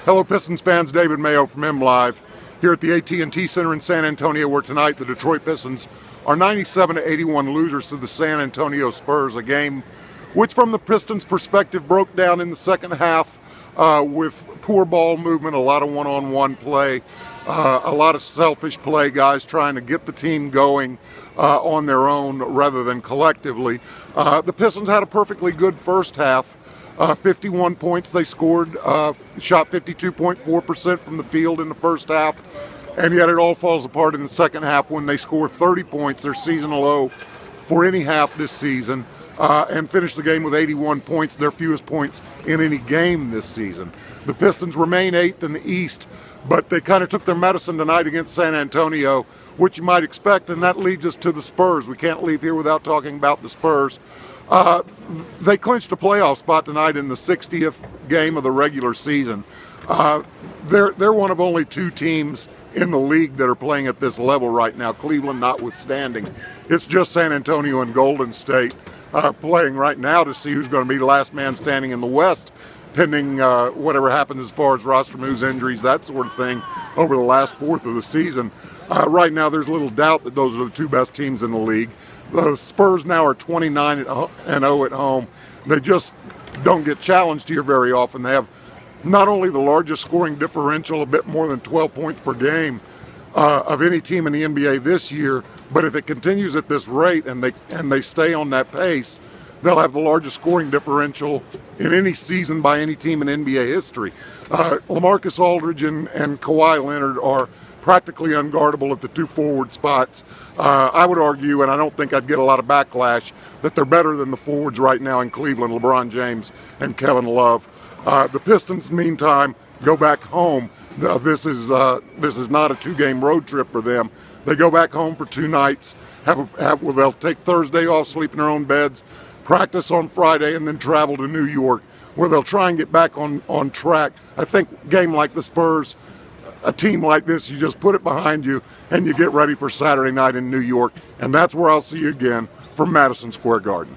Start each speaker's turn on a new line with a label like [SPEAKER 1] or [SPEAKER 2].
[SPEAKER 1] Hello Pistons fans, David Mayo from MLive here at the AT&T Center in San Antonio, where tonight the Detroit Pistons are 97-81 losers to the San Antonio Spurs, a game which from the Pistons' perspective broke down in the second half with poor ball movement, a lot of one-on-one play, a lot of selfish play, guys trying to get the team going on their own rather than collectively. The Pistons had a perfectly good first half. 51 points they scored, shot 52.4% from the field in the first half, and yet it all falls apart in the second half when they score 30 points, their seasonal low for any half this season, and finish the game with 81 points, their fewest points in any game this season. The Pistons remain 8th in the East, but they kind of took their medicine tonight against San Antonio, which you might expect, and that leads us to the Spurs. We can't leave here without talking about the Spurs. They clinched a playoff spot tonight in the 60th game of the regular season. They're one of only two teams in the league that are playing at this level right now, Cleveland notwithstanding. It's just San Antonio and Golden State playing right now to see who's going to be the last man standing in the West, pending whatever happens as far as roster moves, injuries, that sort of thing over the last fourth of the season. Right now there's little doubt that those are the two best teams in the league. The Spurs now are 29-0 at home. They just don't get challenged here very often. They have not only the largest scoring differential, a bit more than 12 points per game of any team in the NBA this year, but if it continues at this rate and they stay on that pace, they'll have the largest scoring differential in any season by any team in NBA history. LaMarcus Aldridge and Kawhi Leonard are practically unguardable at the two forward spots. I would argue, and I don't think I'd get a lot of backlash, that they're better than the forwards right now in Cleveland, LeBron James and Kevin Love. The Pistons, meantime, go back home. This is not a two-game road trip for them. They go back home for 2 nights. They'll take Thursday off, sleep in their own beds, practice on Friday, and then travel to New York, where they'll try and get back on track. I think a game like the Spurs, a team like this, you just put it behind you and you get ready for Saturday night in New York, and that's where I'll see you again from Madison Square Garden.